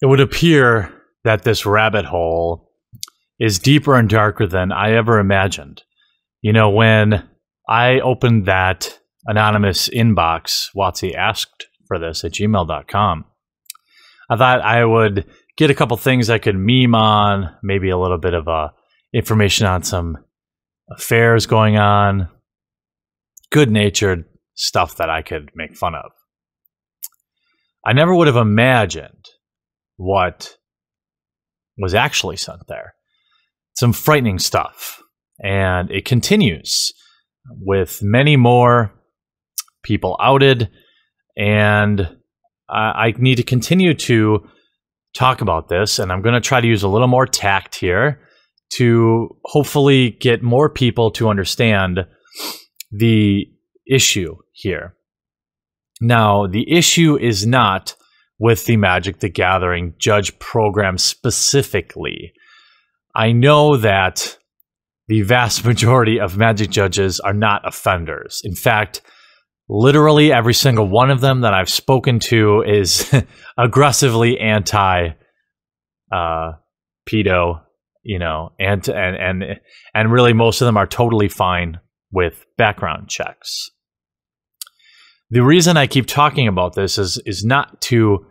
It would appear that this rabbit hole is deeper and darker than I ever imagined. You know, when I opened that anonymous inbox, Watsy asked for this at gmail.com, I thought I would get a couple things I could meme on, maybe a little bit of information on some affairs going on, good-natured stuff that I could make fun of. I never would have imagined what was actually sent there. Some frightening stuff. And it continues with many more people outed. And I need to continue to talk about this. And I'm going to try to use a little more tact here to hopefully get more people to understand the issue here. Now, the issue is not with the Magic the Gathering judge program specifically. I know that the vast majority of Magic judges are not offenders. In fact, literally every single one of them that I've spoken to is aggressively anti-pedo, you know, and really most of them are totally fine with background checks. The reason I keep talking about this is not to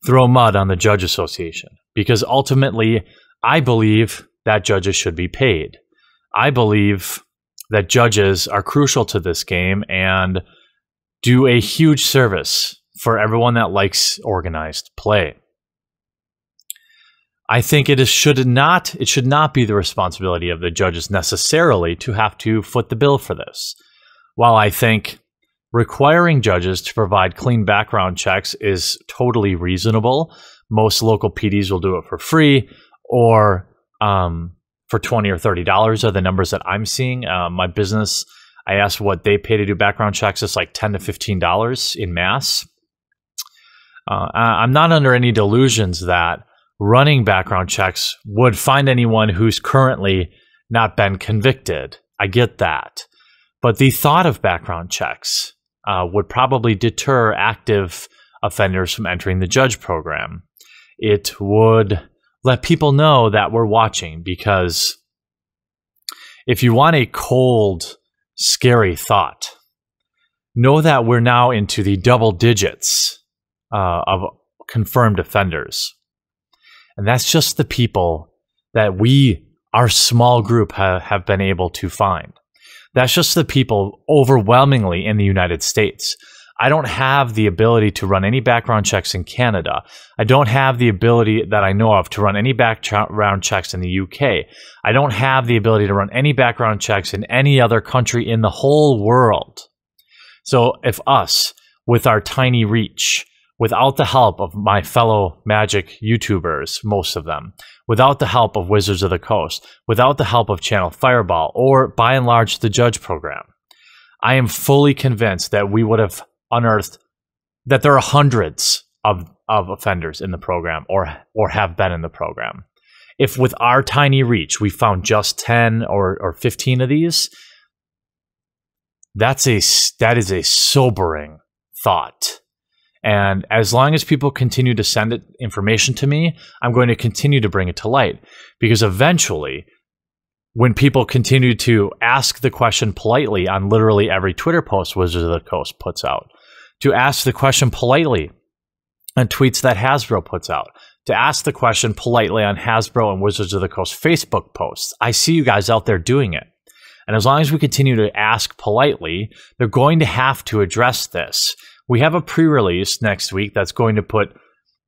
throw mud on the Judge Association, because ultimately I believe that judges should be paid. I believe that judges are crucial to this game and do a huge service for everyone that likes organized play. I think it should not be the responsibility of the judges necessarily to have to foot the bill for this. While I think requiring judges to provide clean background checks is totally reasonable, most local PDs will do it for free, or for $20 or $30 are the numbers that I'm seeing. My business, I asked what they pay to do background checks. It's like $10 to $15 in mass. I'm not under any delusions that running background checks would find anyone who's currently not been convicted. I get that. But the thought of background checks would probably deter active offenders from entering the judge program. It would let people know that we're watching, because if you want a cold, scary thought, know that we're now into the double digits of confirmed offenders. And that's just the people that our small group, have been able to find. That's just the people overwhelmingly in the United States. I don't have the ability to run any background checks in Canada. I don't have the ability that I know of to run any background checks in the UK. I don't have the ability to run any background checks in any other country in the whole world. So if us, with our tiny reach, without the help of my fellow Magic YouTubers, most of them, without the help of Wizards of the Coast, without the help of Channel Fireball, or by and large the Judge program, I am fully convinced that we would have unearthed that there are hundreds of offenders in the program, or have been in the program. If with our tiny reach we found just 10 or 15 of these, that is a sobering thought. And as long as people continue to send information to me, I'm going to continue to bring it to light. Because eventually, when people continue to ask the question politely on literally every Twitter post Wizards of the Coast puts out, to ask the question politely on tweets that Hasbro puts out, to ask the question politely on Hasbro and Wizards of the Coast Facebook posts, I see you guys out there doing it. And as long as we continue to ask politely, they're going to have to address this. We have a pre-release next week that's going to put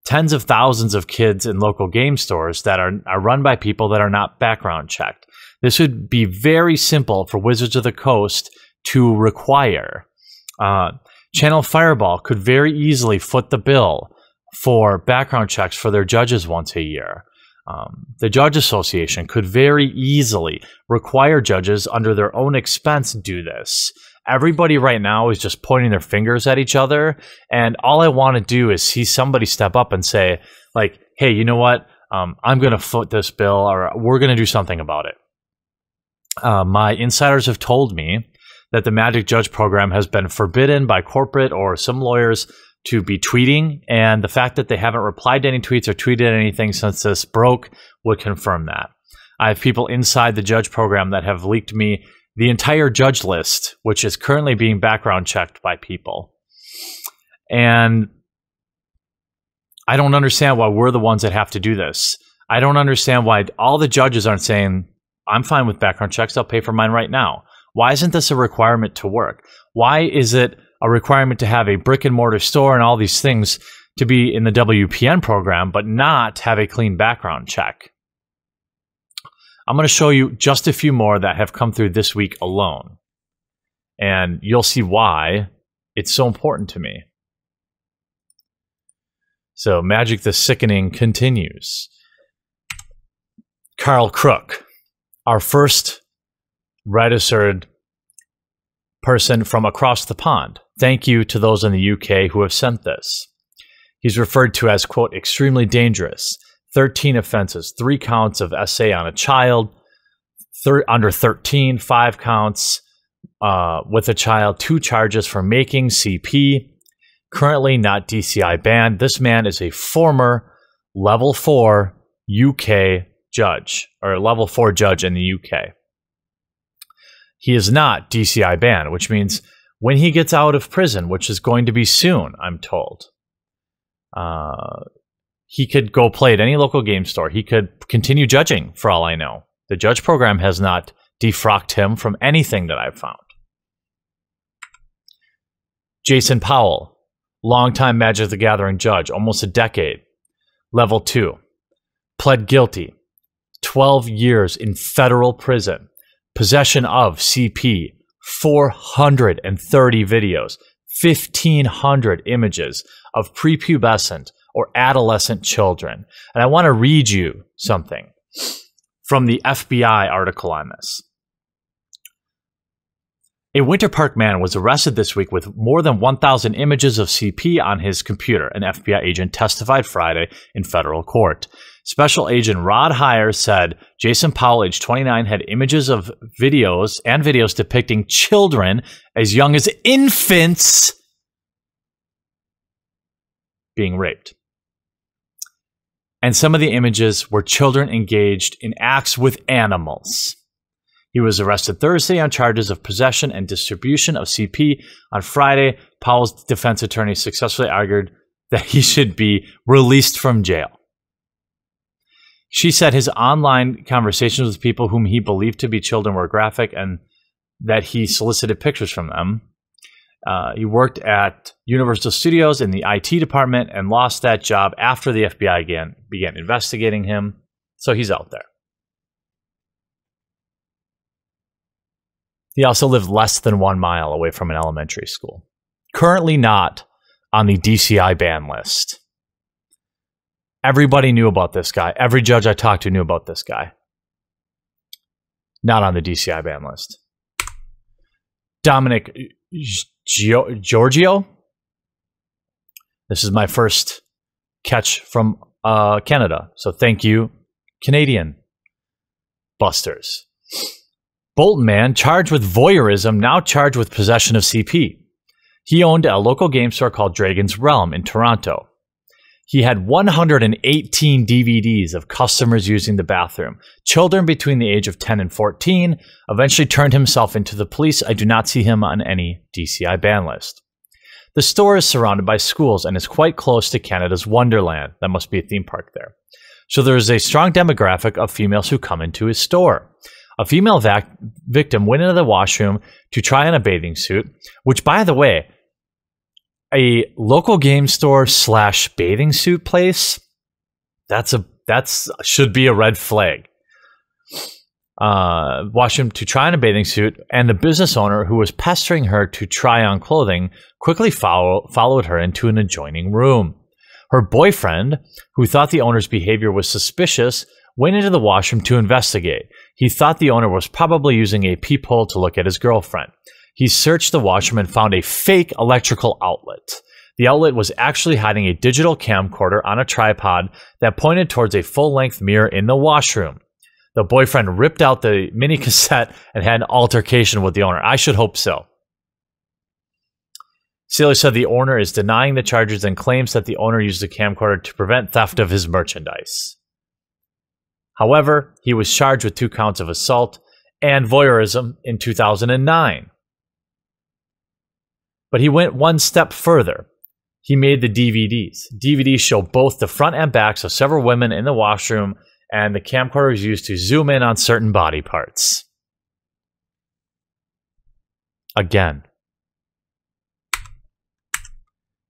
tens of thousands of kids in local game stores that are run by people that are not background checked. This would be very simple for Wizards of the Coast to require. Channel Fireball could very easily foot the bill for background checks for their judges once a year. The Judge Association could very easily require judges under their own expense do this. Everybody right now is just pointing their fingers at each other, and all I want to do is see somebody step up and say, like, hey, you know what? I'm going to foot this bill, or we're going to do something about it. My insiders have told me that the Magic Judge program has been forbidden by corporate or some lawyers to be tweeting, and the fact that they haven't replied to any tweets or tweeted anything since this broke would confirm that. I have people inside the judge program that have leaked me the entire judge list, which is currently being background checked by people. And I don't understand why we're the ones that have to do this. I don't understand why all the judges aren't saying, I'm fine with background checks, I'll pay for mine right now. Why isn't this a requirement to work? Why is it a requirement to have a brick and mortar store and all these things to be in the WPN program, but not have a clean background check? I'm going to show you just a few more that have come through this week alone. And you'll see why it's so important to me. So Magic the Sickening continues. Carl Crook, our first registered person from across the pond. Thank you to those in the UK who have sent this. He's referred to as, quote, extremely dangerous. 13 offenses, 3 counts of SA on a child, under 13, 5 counts with a child, 2 charges for making CP, currently not DCI banned. This man is a former level 4 UK judge, or level 4 judge in the UK. He is not DCI banned, which means when he gets out of prison, which is going to be soon, I'm told, he could go play at any local game store. He could continue judging, for all I know. The judge program has not defrocked him from anything that I've found. Jason Powell, longtime Magic the Gathering judge, almost a decade, level 2, pled guilty, 12 years in federal prison, possession of CP, 430 videos, 1,500 images of prepubescent or adolescent children. And I want to read you something from the FBI article on this. A Winter Park man was arrested this week with more than 1,000 images of CP on his computer, an FBI agent testified Friday in federal court. Special Agent Rod Heyer said Jason Powell, age 29, had images of videos depicting children as young as infants being raped. And some of the images were children engaged in acts with animals. He was arrested Thursday on charges of possession and distribution of CP. On Friday, Powell's defense attorney successfully argued that he should be released from jail. She said his online conversations with people whom he believed to be children were graphic and that he solicited pictures from them. He worked at Universal Studios in the IT department and lost that job after the FBI began investigating him. So he's out there. He also lived less than 1 mile away from an elementary school. Currently not on the DCI ban list. Everybody knew about this guy. Every judge I talked to knew about this guy. Not on the DCI ban list. Dominic Giorgio. This is my first catch from Canada. So thank you, Canadian busters. Bolton man charged with voyeurism, now charged with possession of CP. He owned a local game store called Dragon's Realm in Toronto. He had 118 DVDs of customers using the bathroom. Children between the age of 10 and 14, eventually turned himself into the police. I do not see him on any DCI ban list. The store is surrounded by schools and is quite close to Canada's Wonderland. That must be a theme park there. So there is a strong demographic of females who come into his store. A female victim went into the washroom to try on a bathing suit, which, by the way, a local game store / bathing suit place, that's should be a red flag. Washroom to try on a bathing suit, and the business owner, who was pestering her to try on clothing, quickly followed her into an adjoining room. Her boyfriend, who thought the owner's behavior was suspicious, went into the washroom to investigate. He thought the owner was probably using a peephole to look at his girlfriend. He searched the washroom and found a fake electrical outlet. The outlet was actually hiding a digital camcorder on a tripod that pointed towards a full-length mirror in the washroom. The boyfriend ripped out the mini cassette and had an altercation with the owner. I should hope so. Saylor said the owner is denying the charges and claims that the owner used the camcorder to prevent theft of his merchandise. However, he was charged with 2 counts of assault and voyeurism in 2009. But he went one step further. He made the DVDs. DVDs show both the front and backs of several women in the washroom, and the camcorder was used to zoom in on certain body parts. Again.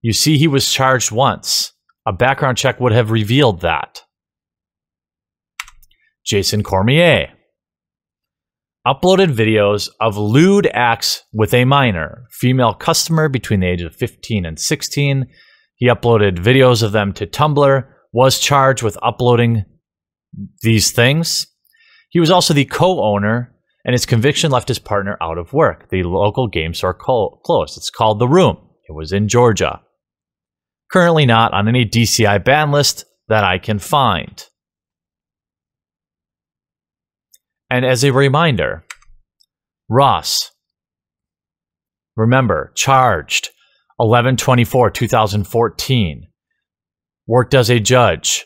You see, he was charged once. A background check would have revealed that. Jason Cormier uploaded videos of lewd acts with a minor, female customer between the ages of 15 and 16. He uploaded videos of them to Tumblr, was charged with uploading these things. He was also the co-owner, and his conviction left his partner out of work. The local game store closed. It's called The Room. It was in Georgia. Currently not on any DCI ban list that I can find. And as a reminder, Ross, remember, charged 11/24/2014, worked as a judge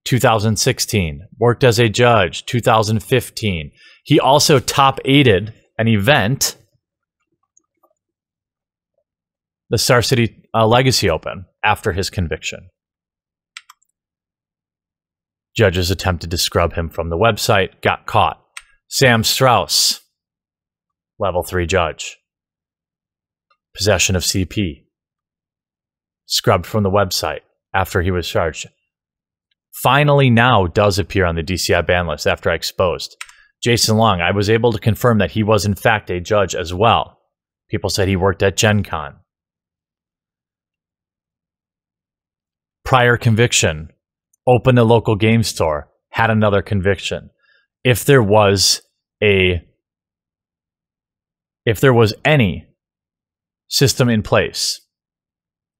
2016, worked as a judge 2015. He also top aided an event, the Star City Legacy Open, after his conviction. Judges attempted to scrub him from the website, got caught. Sam Strauss, level 3 judge. Possession of CP. Scrubbed from the website after he was charged. Finally now does appear on the DCI ban list after I exposed. Jason Long, I was able to confirm that he was in fact a judge as well. People said he worked at Gen Con. Prior conviction. Opened a local game store. Had another conviction. If there was any system in place,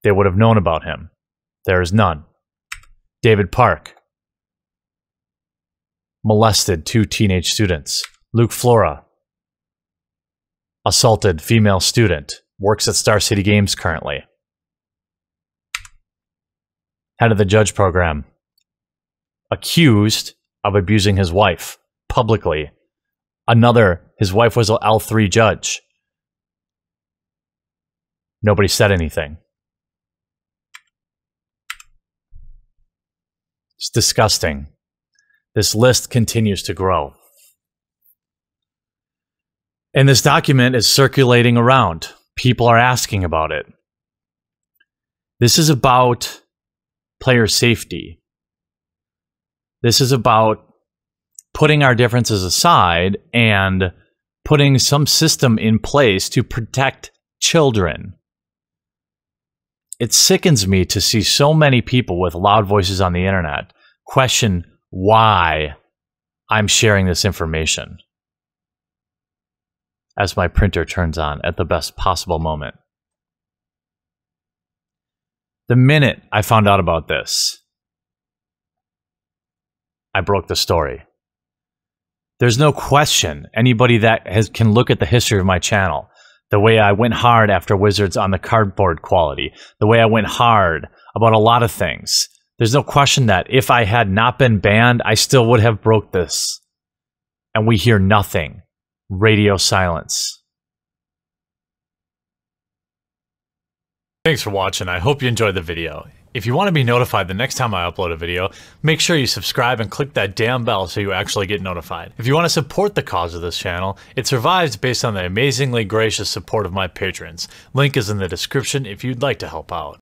they would have known about him. There is none. David Park molested 2 teenage students. Luke Flora assaulted female student. Works at Star City Games currently. Head of the judge program. Accused of abusing his wife publicly. His wife was an L3 judge. Nobody said anything. It's disgusting. This list continues to grow. And this document is circulating around. People are asking about it. This is about player safety. This is about putting our differences aside and putting some system in place to protect children. It sickens me to see so many people with loud voices on the internet question why I'm sharing this information as my printer turns on at the best possible moment. The minute I found out about this, I broke the story. There's no question anybody that can look at the history of my channel, the way I went hard after Wizards on the cardboard quality, the way I went hard about a lot of things. There's no question that if I had not been banned, I still would have broke this. And we hear nothing. Radio silence. Thanks for watching. I hope you enjoyed the video. If you want to be notified the next time I upload a video, make sure you subscribe and click that damn bell so you actually get notified. If you want to support the cause of this channel, it survives based on the amazingly gracious support of my patrons. Link is in the description if you'd like to help out.